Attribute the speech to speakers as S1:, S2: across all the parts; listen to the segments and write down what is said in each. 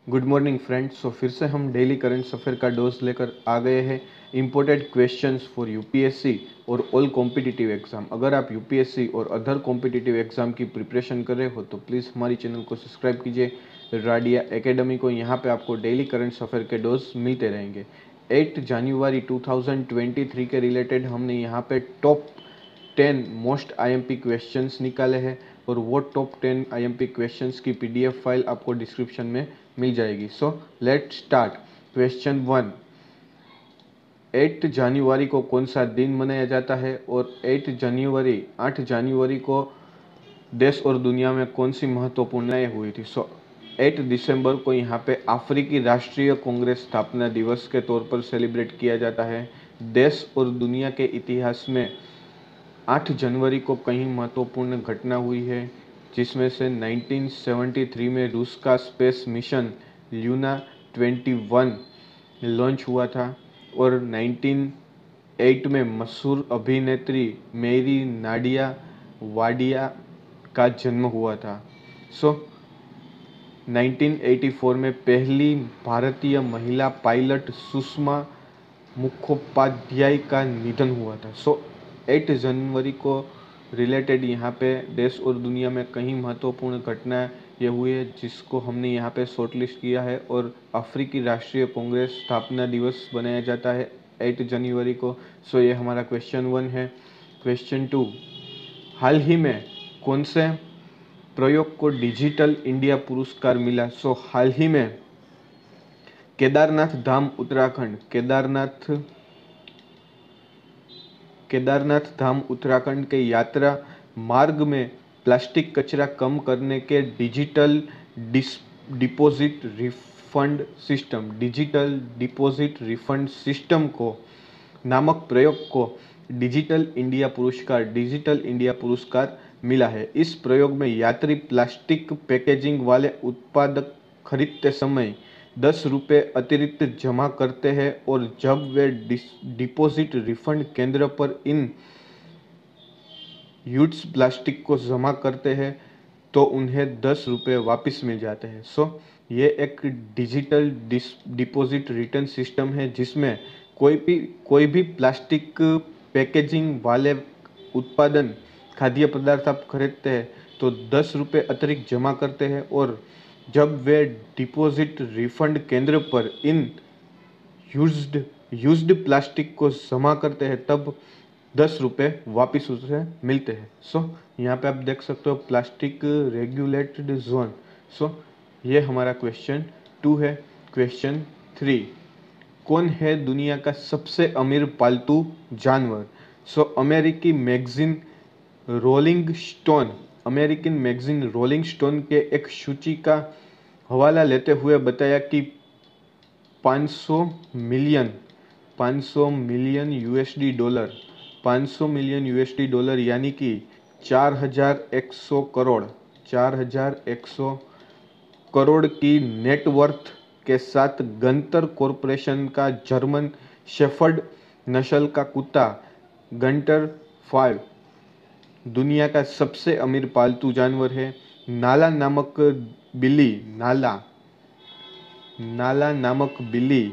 S1: Good morning friends. सो फिर से हम डेली करंट अफेयर का डोज लेकर आ गए हैं। इम्पोर्टेंट क्वेश्चंस फॉर यूपीएससी और ऑल कॉम्पिटिटिव एग्जाम। अगर आप यूपीएससी और अदर कॉम्पिटिटिव एग्जाम की प्रिपरेशन कर रहे हो तो प्लीज़ हमारी चैनल को सब्सक्राइब कीजिए, राडिया एकेडमी को। यहाँ पे आपको डेली करंट अफेयर के डोज मिलते रहेंगे। 8 जनवरी 2023 के रिलेटेड हमने यहाँ पे टॉप 10 मोस्ट आईएमपी क्वेश्चंस निकाले हैं और वो टॉप 10 आईएमपी क्वेश्चंस की पीडीएफ फाइल आपको डिस्क्रिप्शन में मिल जाएगी। So let start. क्वेश्चन 1, 8 जनवरी को कौन सा दिन मनाया जाता है और 8 जनवरी को देश और दुनिया में कौन सी महत्वपूर्ण हुई थी। 8 दिसंबर को यहाँ पे अफ्रीकी राष्ट्रीय कांग्रेस स्थापना दिवस के तौर पर सेलिब्रेट किया जाता है। देश और दुनिया के इतिहास में 8 जनवरी को कई महत्वपूर्ण घटना हुई है, जिसमें से 1973 में रूस का स्पेस मिशन ल्यूना 21 लॉन्च हुआ था और 1908 में मशहूर अभिनेत्री मेरी नाडिया वाडिया का जन्म हुआ था। 1984 में पहली भारतीय महिला पायलट सुषमा मुखोपाध्याय का निधन हुआ था। 8 जनवरी को रिलेटेड यहाँ पे देश और दुनिया में कई महत्वपूर्ण घटनाएं ये हुई है, जिसको हमने यहाँ पे शॉर्टलिस्ट किया है। और अफ्रीकी राष्ट्रीय कांग्रेस स्थापना दिवस बनाया जाता है 8 जनवरी को। ये हमारा क्वेश्चन 1 है। क्वेश्चन 2, हाल ही में कौन से प्रयोग को डिजिटल इंडिया पुरस्कार मिला। हाल ही में केदारनाथ धाम उत्तराखंड केदारनाथ धाम उत्तराखंड के यात्रा मार्ग में प्लास्टिक कचरा कम करने के डिजिटल डिपॉजिट रिफंड सिस्टम को नामक प्रयोग को डिजिटल इंडिया पुरस्कार मिला है। इस प्रयोग में यात्री प्लास्टिक पैकेजिंग वाले उत्पाद खरीदते समय 10 रुपये अतिरिक्त जमा करते हैं और जब वे डिपॉजिट रिफंड केंद्र पर इन यूज्ड प्लास्टिक को जमा करते हैं तो उन्हें 10 रुपये वापस मिल जाते हैं। ये एक डिजिटल डिपॉजिट रिटर्न सिस्टम है, जिसमें कोई भी प्लास्टिक पैकेजिंग वाले उत्पादन खाद्य पदार्थ आप खरीदते हैं तो 10 रुपये अतिरिक्त जमा करते हैं और जब वे डिपॉजिट रिफंड केंद्र पर इन यूज्ड प्लास्टिक को जमा करते हैं तब 10 रुपये वापिस उसे मिलते हैं। यहाँ पे आप देख सकते हो प्लास्टिक रेगुलेटेड जोन। ये हमारा क्वेश्चन 2 है। क्वेश्चन 3, कौन है दुनिया का सबसे अमीर पालतू जानवर। अमेरिकन मैगजीन रोलिंग स्टोन के एक सूची का हवाला लेते हुए बताया कि 500 मिलियन यूएसडी डॉलर यानी कि 4100 करोड़ की नेटवर्थ के साथ गंतर कॉरपोरेशन का जर्मन शेफर्ड नस्ल का कुत्ता गंटर 5 दुनिया का सबसे अमीर पालतू जानवर है। नाला नामक बिल्ली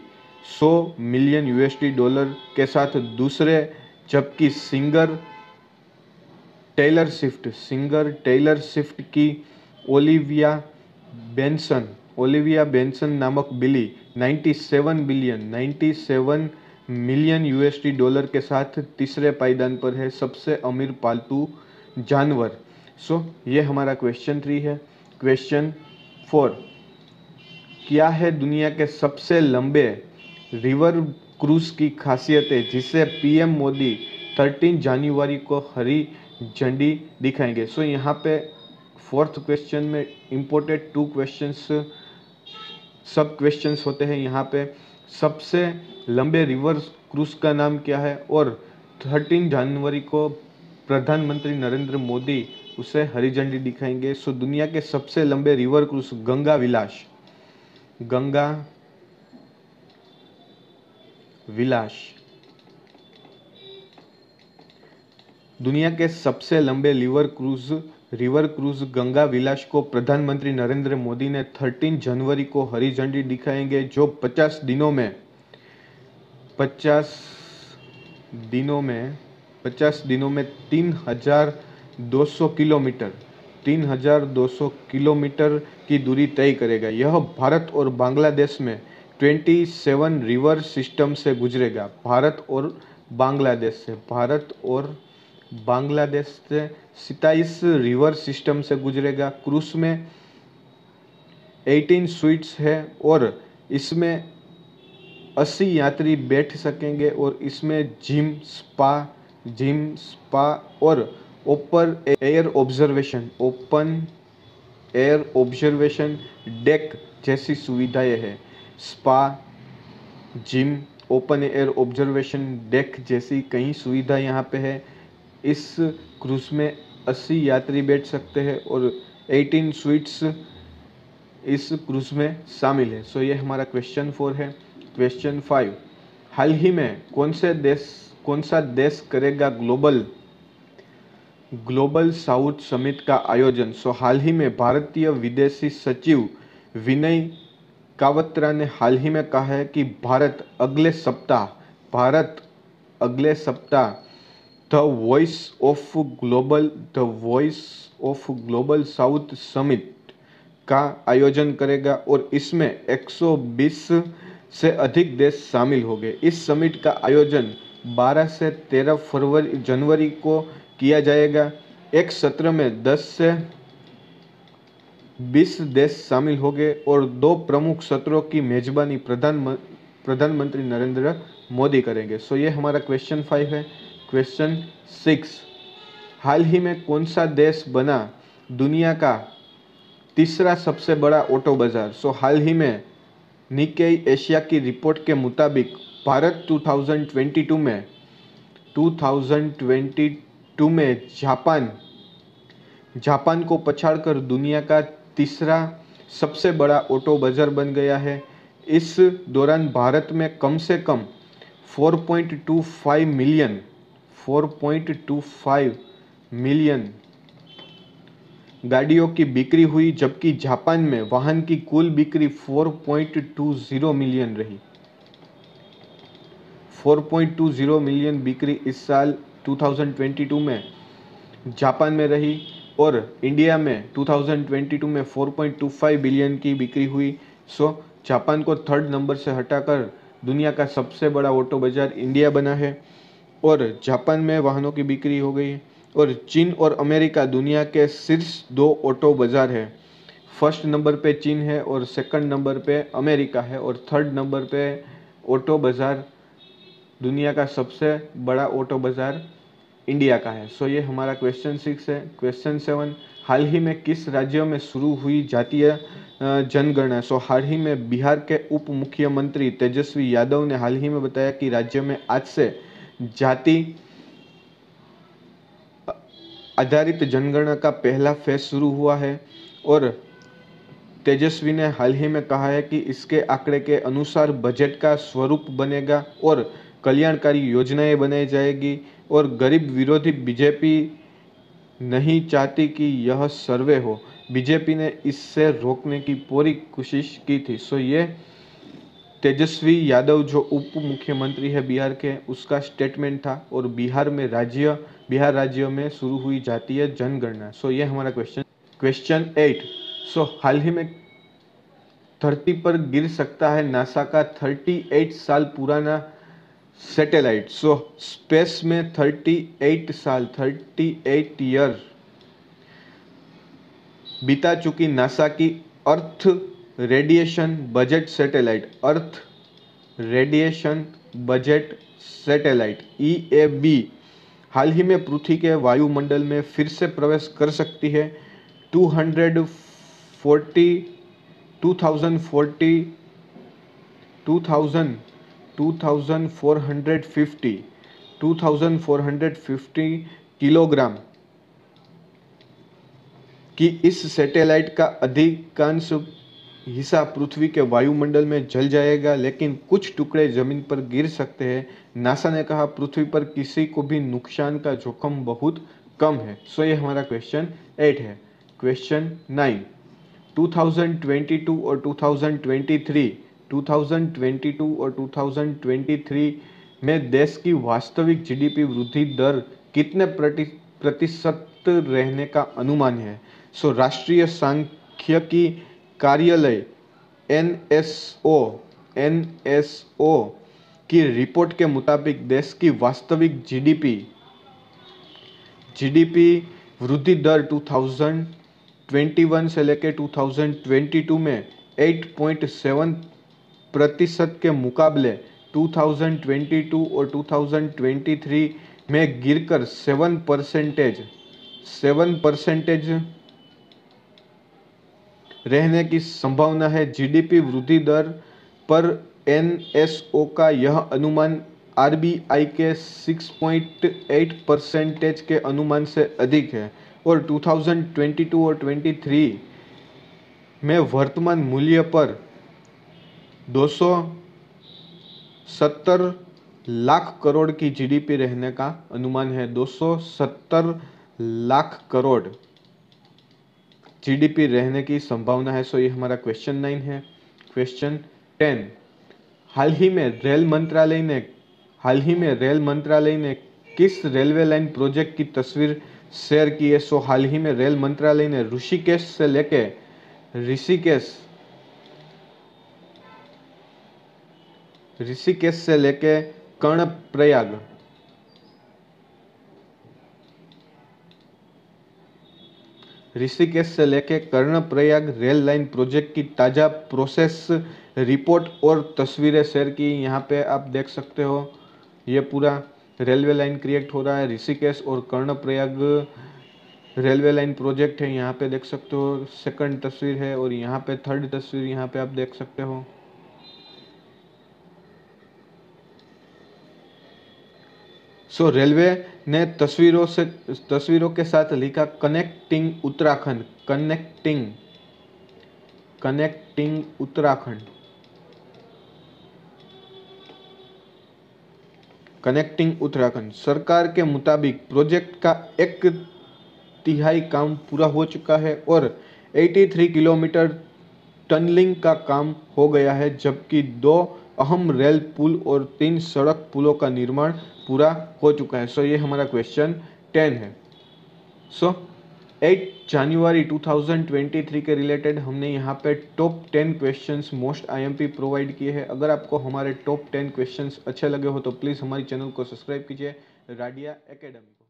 S1: 100 मिलियन यूएसडी डॉलर के साथ दूसरे, जबकि सिंगर टेलर स्विफ्ट की ओलिविया बेंसन नामक बिल्ली 97 मिलियन यूएसडी डॉलर के साथ तीसरे पायदान पर है, सबसे अमीर पालतू जानवर। ये हमारा क्वेश्चन 3 है। क्वेश्चन 4, क्या है दुनिया के सबसे लंबे रिवर क्रूज की खासियत है जिसे पीएम मोदी 13 जनवरी को हरी झंडी दिखाएंगे। यहाँ पे 4th क्वेश्चन में इम्पोर्टेंट 2 क्वेश्चंस सब क्वेश्चंस होते हैं। यहाँ पे सबसे लंबे रिवर क्रूज का नाम क्या है और 13 जनवरी को प्रधानमंत्री नरेंद्र मोदी उसे हरी झंडी दिखाएंगे। दुनिया के सबसे लंबे रिवर क्रूज गंगा विलास दुनिया के सबसे लंबे river cruise river cruise Ganga Vilas को प्रधानमंत्री नरेंद्र मोदी ने 13 जनवरी को हरी झंडी दिखाएंगे, जो 50 दिनों में 3,200 किलोमीटर की दूरी तय करेगा। यह भारत और बांग्लादेश में 27 रिवर सिस्टम से गुजरेगा। भारत और बांग्लादेश से 27 रिवर सिस्टम से गुजरेगा। क्रूज में 18 स्वीट्स है और इसमें 80 यात्री बैठ सकेंगे और इसमें जिम, स्पा और ओपन एयर ऑब्जर्वेशन डेक जैसी सुविधाएं हैं। Spa, gym, open air observation deck जैसी कई सुविधाएं यहाँ पे है। इस क्रूज में 80 यात्री बैठ सकते हैं और 18 स्वीट्स इस क्रूज में शामिल है। सो ये हमारा क्वेश्चन 4 है। क्वेश्चन 5, हाल ही में कौन सा देश करेगा ग्लोबल साउथ समिट का आयोजन? सो हाल ही में भारतीय विदेशी सचिव विनय क्वात्रा ने हाल ही में कहा है कि भारत अगले सप्ताह the voice of global south summit का आयोजन करेगा और इसमें 120 से अधिक देश शामिल होंगे। इस समिट का आयोजन 12 से 13 जनवरी को किया जाएगा। एक सत्र में 10 से 20 देश शामिल होंगे और 2 प्रमुख सत्रों की मेजबानी प्रधानमंत्री नरेंद्र मोदी करेंगे। सो ये हमारा क्वेश्चन 5 है। क्वेश्चन 6, हाल ही में कौन सा देश बना दुनिया का तीसरा सबसे बड़ा ऑटो बाजार? सो हाल ही में निक्केई एशिया की रिपोर्ट के मुताबिक भारत 2022 में जापान को पछाड़कर दुनिया का तीसरा सबसे बड़ा ऑटो बाजार बन गया है। इस दौरान भारत में कम से कम 4.25 मिलियन गाड़ियों की बिक्री हुई, जबकि जापान में वाहन की कुल बिक्री 4.20 मिलियन रही। 4.20 मिलियन बिक्री इस साल 2022 में जापान में रही और इंडिया में 2022 में 4.25 बिलियन की बिक्री हुई। सो जापान को 3rd नंबर से हटाकर दुनिया का सबसे बड़ा ऑटो बाजार इंडिया बना है और जापान में वाहनों की बिक्री हो गई। और चीन और अमेरिका दुनिया के शीर्ष 2 ऑटो बाजार है। 1st नंबर पे चीन है और 2nd नंबर पे अमेरिका है और 3rd नंबर पे ऑटो बाजार दुनिया का सबसे बड़ा ऑटो बाजार इंडिया का है। सो ये हमारा क्वेश्चन 6 है। क्वेश्चन 7, हाल ही में किस राज्यों में शुरू हुई जातीय जनगणना? सो हाल ही में बिहार के उप मुख्यमंत्री तेजस्वी यादव ने हाल ही में बताया कि राज्य में आज से जाति आधारित जनगणना का पहला फेज शुरू हुआ है और तेजस्वी ने हाल ही में कहा है कि इसके आंकड़े के अनुसार बजट का स्वरूप बनेगा और कल्याणकारी योजनाएं बनाई जाएगी और गरीब विरोधी बीजेपी नहीं चाहती कि यह सर्वे हो। बीजेपी ने इससे रोकने की पूरी कोशिश की थी। सो ये तेजस्वी यादव जो उप मुख्यमंत्री है बिहार के, उसका स्टेटमेंट था और बिहार राज्य में शुरू हुई जातीय जनगणना। सो ये हमारा क्वेश्चन 8, सो हाल ही में धरती पर गिर सकता है नासा का 38 साल पुराना सैटेलाइट। सो स्पेस में 38 ईयर बिता चुकी नासा की अर्थ रेडिएशन बजट सैटेलाइट EAB हाल ही में पृथ्वी के वायुमंडल में फिर से प्रवेश कर सकती है। 2450 किलोग्राम की इस सैटेलाइट का अधिकांश हिस्सा पृथ्वी के वायुमंडल में जल जाएगा, लेकिन कुछ टुकड़े जमीन पर गिर सकते हैं। नासा ने कहा पृथ्वी पर किसी को भी नुकसान का जोखिम बहुत कम है। सो ये हमारा क्वेश्चन 8 है। क्वेश्चन 9, 2022 और 2023 और 2023 में देश की वास्तविक जीडीपी वृद्धि दर कितने प्रतिशत रहने का अनुमान है। सो राष्ट्रीय सांख्यिकी कार्यालय एनएसओ की रिपोर्ट के मुताबिक देश की वास्तविक जीडीपी वृद्धि दर 2021 से लेकर 2022 में 8.7% के मुकाबले 2022 और 2023 में गिरकर 7% रहने की संभावना है। जीडीपी वृद्धि दर पर एनएसओ का यह अनुमान आरबीआई के 6.8% के अनुमान से अधिक है और 2022 और 23 में वर्तमान मूल्य पर 270 लाख करोड़ की जीडीपी रहने का अनुमान है। 270 लाख करोड़ जीडीपी रहने की संभावना है। सो ये हमारा क्वेश्चन 9 है। क्वेश्चन 10, हाल ही में रेल मंत्रालय ने किस रेलवे लाइन प्रोजेक्ट की तस्वीर शेयर की है। सो हाल ही में रेल मंत्रालय ने ऋषिकेश से लेके कर्णप्रयाग रेल लाइन प्रोजेक्ट की ताज़ा प्रोसेस रिपोर्ट और तस्वीरें शेयर की। यहाँ पे आप देख सकते हो ये पूरा रेलवे लाइन क्रिएट हो रहा है। ऋषिकेश और कर्णप्रयाग रेलवे लाइन प्रोजेक्ट है। यहाँ पे देख सकते हो सेकंड तस्वीर है और यहाँ पे थर्ड तस्वीर यहाँ पे आप देख सकते हो। सो रेलवे ने तस्वीरों के साथ लिखा कनेक्टिंग उत्तराखंड। सरकार के मुताबिक प्रोजेक्ट का 1/3 काम पूरा हो चुका है और 83 किलोमीटर टनलिंग का काम हो गया है, जबकि 2 अहम रेल पुल और 3 सड़क पुलों का निर्माण पूरा हो चुका है। सो ये हमारा क्वेश्चन 10 है। सो 8 जनवरी 2023 के रिलेटेड हमने यहाँ पे top 10 questions most IMP provide किए हैं। अगर आपको हमारे टॉप 10 क्वेश्चंस अच्छे लगे हो तो प्लीज़ हमारे चैनल को सब्सक्राइब कीजिए, राडिया एकेडमी।